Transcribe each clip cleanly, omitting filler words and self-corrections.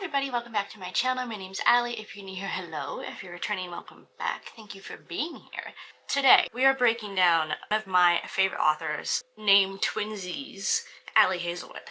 everybody, welcome back to my channel. My name's Ali. If you're new here, hello. If you're returning, welcome back. Thank you for being here. Today, we are breaking down one of my favorite authors named Twinsies, Ali Hazelwood.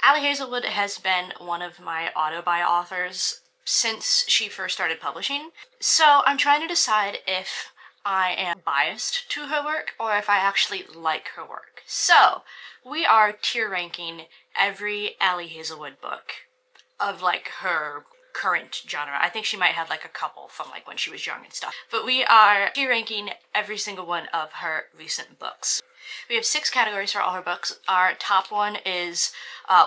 Ali Hazelwood has been one of my auto-buy authors since she first started publishing. So I'm trying to decide if I am biased to her work or if I actually like her work. So we are tier ranking every Ali Hazelwood book of like her current genre. I think she might have like a couple from like when she was young and stuff. But we are tier ranking every single one of her recent books. We have 6 categories for all her books. Our top one is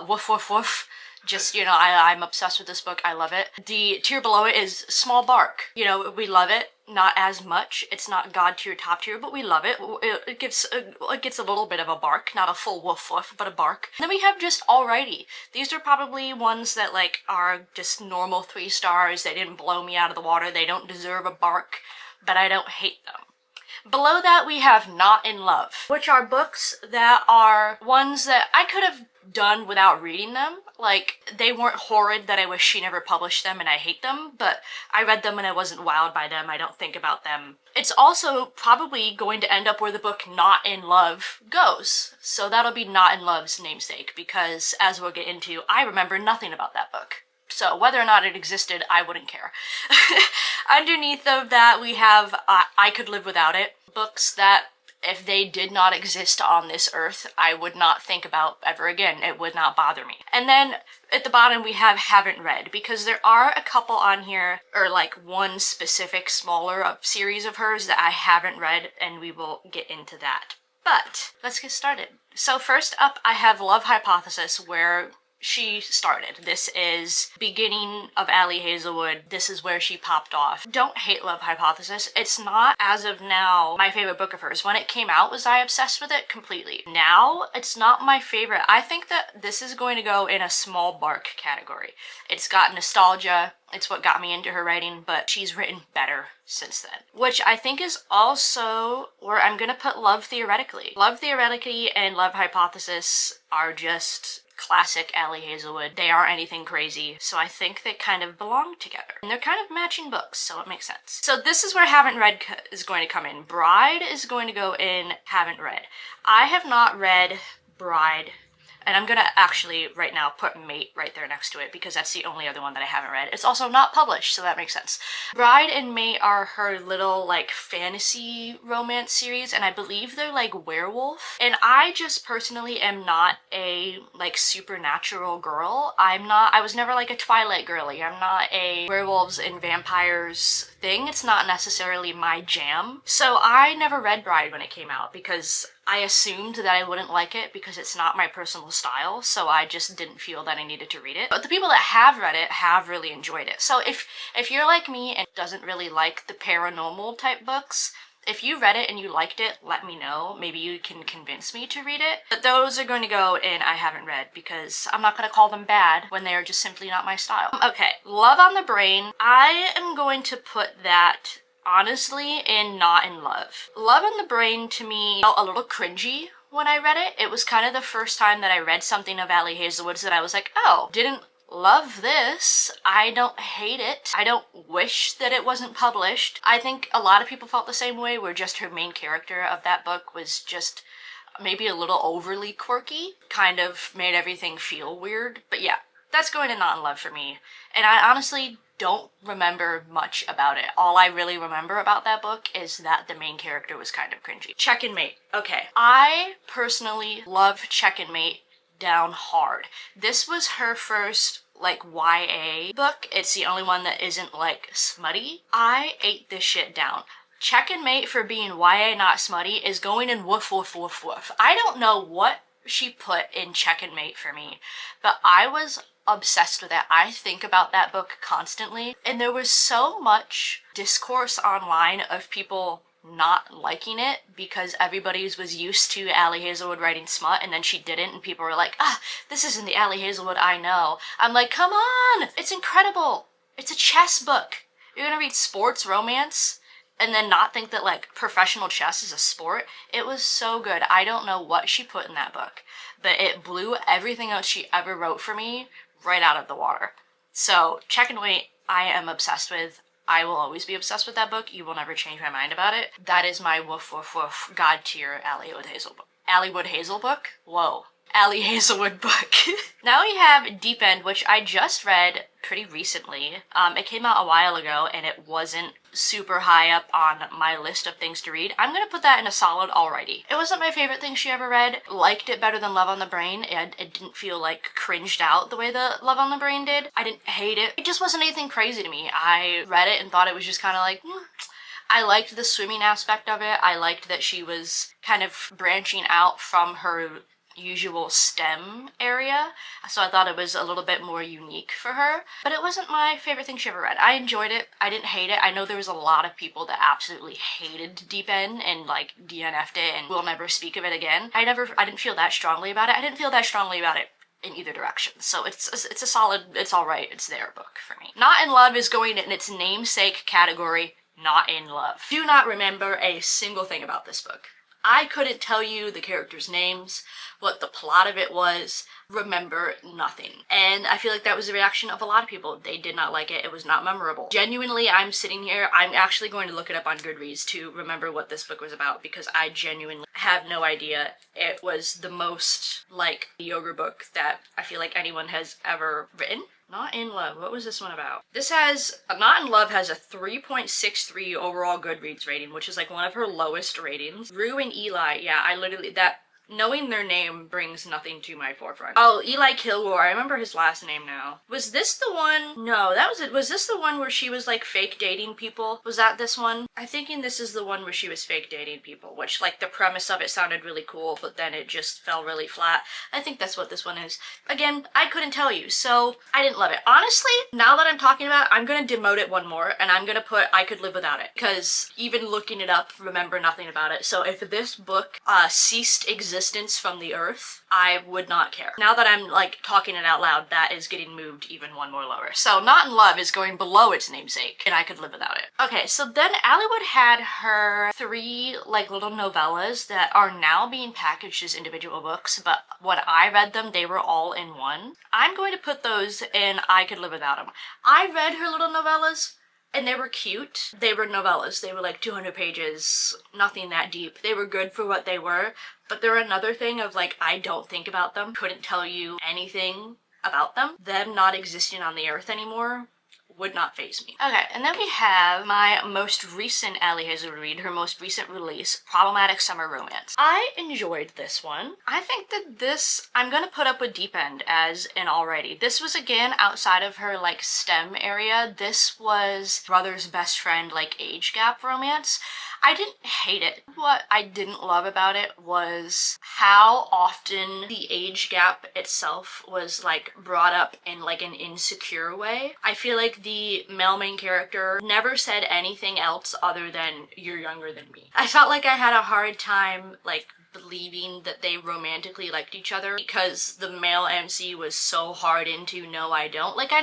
Woof Woof Woof. Just, you know, I'm obsessed with this book. I love it. The tier below it is Small Bark. You know, we love it. Not as much. It's not god tier, top tier, but we love it. It gets a little bit of a bark. Not a full woof woof, but a bark. And then we have just alrighty. These are probably ones that like are just normal 3 stars. They didn't blow me out of the water. They don't deserve a bark, but I don't hate them. Below that we have Not in Love, which are books that are ones that I could have done without reading them. Like, they weren't horrid that I wish she never published them and I hate them, but I read them and I wasn't wowed by them. I don't think about them. It's also probably going to end up where the book Not in Love goes. So that'll be Not in Love's namesake, because as we'll get into, I remember nothing about that book. So whether or not it existed, I wouldn't care. Underneath of that, we have I Could Live Without It. Books that, if they did not exist on this earth, I would not think about ever again. It would not bother me. And then at the bottom, we have Haven't Read, because there are a couple on here, or like one specific smaller series of hers that I haven't read, and we will get into that. But let's get started. So first up, I have Love Hypothesis, where she started. This is beginning of Ali Hazelwood. This is where she popped off. Don't hate Love Hypothesis. It's not, as of now, my favorite book of hers. When it came out, was I obsessed with it? Completely. Now, it's not my favorite. I think that this is going to go in a small bark category. It's got nostalgia. It's what got me into her writing, but she's written better since then. Which I think is also where I'm gonna put Love Theoretically. Love Theoretically and Love Hypothesis are just classic Ali Hazelwood. They aren't anything crazy, so I think they kind of belong together. And they're kind of matching books, so it makes sense. So this is where Haven't Read is going to come in. Bride is going to go in Haven't Read. I have not read Bride, and I'm gonna actually right now put Mate right there next to it, because that's the only other one that I haven't read. It's also not published, so that makes sense. Bride and Mate are her little like fantasy romance series, and I believe they're like werewolf. And I just personally am not a like supernatural girl. I was never like a Twilight girly. I'm not a werewolves and vampires thing. It's not necessarily my jam. So I never read Bride when it came out, because I assumed that I wouldn't like it because it's not my personal style, so I just didn't feel that I needed to read it. But the people that have read it have really enjoyed it. So if you're like me and doesn't really like the paranormal type books, if you read it and you liked it, let me know. Maybe you can convince me to read it. But those are going to go in I Haven't Read, because I'm not going to call them bad when they are just simply not my style. Okay, Love on the Brain. I am going to put that honestly in Not in Love. Love on the Brain to me felt a little cringy when I read it. It was kind of the first time that I read something of Ali Hazelwood's that I was like, oh, didn't love this. I don't hate it. I don't wish that it wasn't published. I think a lot of people felt the same way, where just her main character of that book was just maybe a little overly quirky. Kind of made everything feel weird. But yeah, that's going to Not in Love for me. And I honestly don't remember much about it. All I really remember about that book is that the main character was kind of cringy. Check and Mate. Okay. I personally love Check and Mate down hard. This was her first like YA book. It's the only one that isn't like smutty. I ate this shit down. Check and Mate, for being YA not smutty, is going in Woof Woof Woof Woof. I don't know what she put in Check and Mate for me, but I was obsessed with it. I think about that book constantly, and there was so much discourse online of people not liking it because everybody was used to Ali Hazelwood writing smut, and then she didn't, and people were like, this isn't the Ali Hazelwood I know. I'm like, come on, it's incredible. It's a chess book. You're gonna read sports romance and then not think that like professional chess is a sport? It was so good. I don't know what she put in that book, but it blew everything else she ever wrote for me right out of the water. So Check and Wait, I am obsessed with. I will always be obsessed with that book. You will never change my mind about it. That is my woof woof woof god tier Ali Wood Hazel book. Whoa. Ali Hazelwood book. Now we have Deep End, which I just read pretty recently. It came out a while ago and it wasn't super high up on my list of things to read. I'm gonna put that in a solid alrighty. It wasn't my favorite thing she ever read. Liked it better than Love on the Brain, and it didn't feel like cringed out the way that Love on the Brain did. I didn't hate it. It just wasn't anything crazy to me. I read it and thought it was just kind of like, I liked the swimming aspect of it. I liked that she was kind of branching out from her usual STEM area, so I thought it was a little bit more unique for her, but it wasn't my favorite thing she ever read. I enjoyed it. I didn't hate it. I know there was a lot of people that absolutely hated Deep End and like DNF'd it and will never speak of it again. I didn't feel that strongly about it. I didn't feel that strongly about it in either direction. So it's a solid, it's alright, it's their book for me. Not in Love is going in its namesake category, Not in Love. Do not remember a single thing about this book. I couldn't tell you the characters' names, what the plot of it was, remember nothing. And I feel like that was the reaction of a lot of people. They did not like it. It was not memorable. Genuinely, I'm sitting here, I'm actually going to look it up on Goodreads to remember what this book was about because I genuinely have no idea. It was the most, like, yoga book that I feel like anyone has ever written. Not in Love. What was this one about? This has, Not in Love has a 3.63 overall Goodreads rating, which is like one of her lowest ratings. Rue and Eli, yeah, knowing their name brings nothing to my forefront. Oh, Eli Kilgore, I remember his last name now. Was this the one? No, that was it. Was this the one where she was like fake dating people? Was that this one? I'm thinking this is the one where she was fake dating people, which like the premise of it sounded really cool, but then it just fell really flat. I think that's what this one is. Again, I couldn't tell you, so I didn't love it. Honestly, now that I'm talking about it, I'm gonna demote it one more, and I'm gonna put I Could Live Without It, because even looking it up, remember nothing about it. So if this book ceased existence from the earth, I would not care. Now that I'm like talking it out loud, that is getting moved even one more lower. So Not in Love is going below its namesake, and I Could Live Without It. Okay, so then Ali Wood had her 3 like little novellas that are now being packaged as individual books, but when I read them, they were all in one. I'm going to put those in I Could Live Without Them. I read her little novellas, and they were cute. They were novellas. They were like 200 pages, nothing that deep. They were good for what they were, but they're another thing of like, I don't think about them, couldn't tell you anything about them. Them not existing on the earth anymore would not faze me. Okay, and then we have my most recent Ali Hazelwood read, her most recent release, Problematic Summer Romance. I enjoyed this one. I think that this, I'm gonna put up with Deep End as an already. This was again outside of her like STEM area. This was brother's best friend like age gap romance. I didn't hate it. What I didn't love about it was how often the age gap itself was like brought up in like an insecure way. I feel like the male main character never said anything else other than "you're younger than me." I felt like I had a hard time like believing that they romantically liked each other because the male MC was so hard into "no I don't." Like I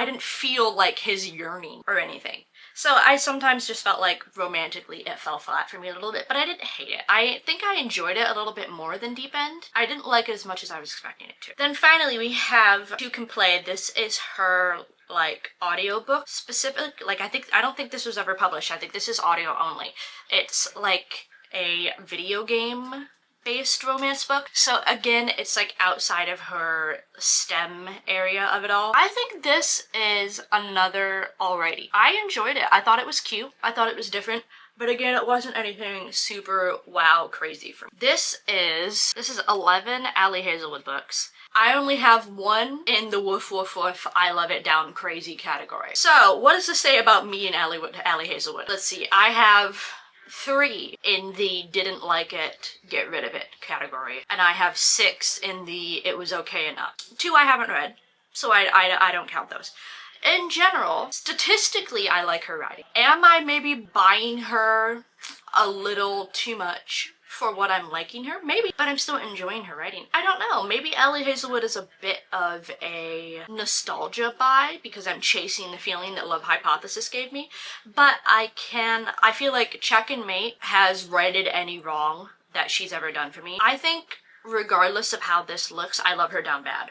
didn't feel like his yearning or anything. So I sometimes just felt like romantically it fell flat for me a little bit, but I didn't hate it. I think I enjoyed it a little bit more than Deep End. I didn't like it as much as I was expecting it to. Then finally we have Two Can Play. This is her like audiobook specific. Like I don't think this was ever published. I think this is audio only. It's like a video game based romance book. So again, it's like outside of her STEM area of it all. I think this is another alrighty. I enjoyed it. I thought it was cute. I thought it was different. But again, it wasn't anything super wow crazy for me. This is 11 Ali Hazelwood books. I only have one in the woof woof woof I love it down crazy category. So what does this say about me and Ali Hazelwood? Let's see, I have 3 in the didn't like it, get rid of it category. And I have 6 in the it was okay enough. 2 I haven't read, so I don't count those. In general, statistically, I like her writing. Am I maybe buying her a little too much for what I'm liking her? Maybe, but I'm still enjoying her writing. I don't know, maybe Ali Hazelwood is a bit of a nostalgia buy because I'm chasing the feeling that Love Hypothesis gave me, but I feel like Check and Mate has righted any wrong that she's ever done for me. I think regardless of how this looks, I love her down bad.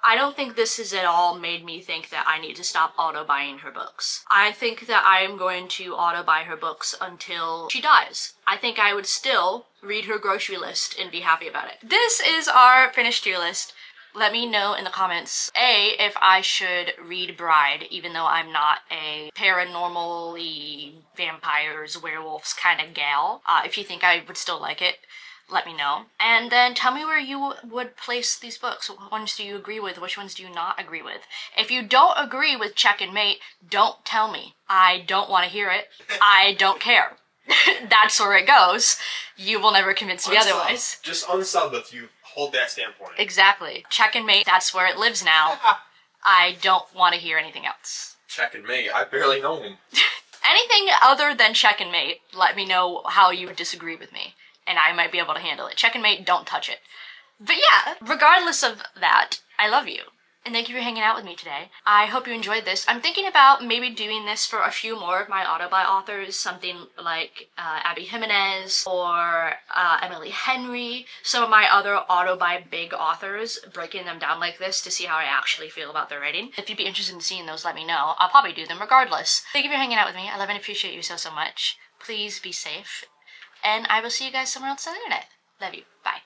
I don't think this has at all made me think that I need to stop auto-buying her books. I think that I am going to auto-buy her books until she dies. I think I would still read her grocery list and be happy about it. This is our finished tier list. Let me know in the comments, A, if I should read Bride, even though I'm not a paranormal-y vampires, werewolves kind of gal. If you think I would still like it, let me know. And then tell me where you would place these books. What ones do you agree with? Which ones do you not agree with? If you don't agree with Check and Mate, don't tell me. I don't want to hear it. I don't care. That's where it goes. You will never convince me otherwise. Just unsub if you hold that standpoint. Exactly. Check and Mate, that's where it lives now. I don't want to hear anything else. Check and Mate, I barely know him. Anything other than Check and Mate, let me know how you would disagree with me, and I might be able to handle it. Check and Mate, don't touch it. But yeah, regardless of that, I love you. And thank you for hanging out with me today. I hope you enjoyed this. I'm thinking about maybe doing this for a few more of my auto-buy authors, something like Abby Jimenez or Emily Henry, some of my other auto-buy big authors, breaking them down like this to see how I actually feel about their writing. If you'd be interested in seeing those, let me know. I'll probably do them regardless. Thank you for hanging out with me. I love and appreciate you so, so much. Please be safe. And I will see you guys somewhere else on the internet. Love you. Bye.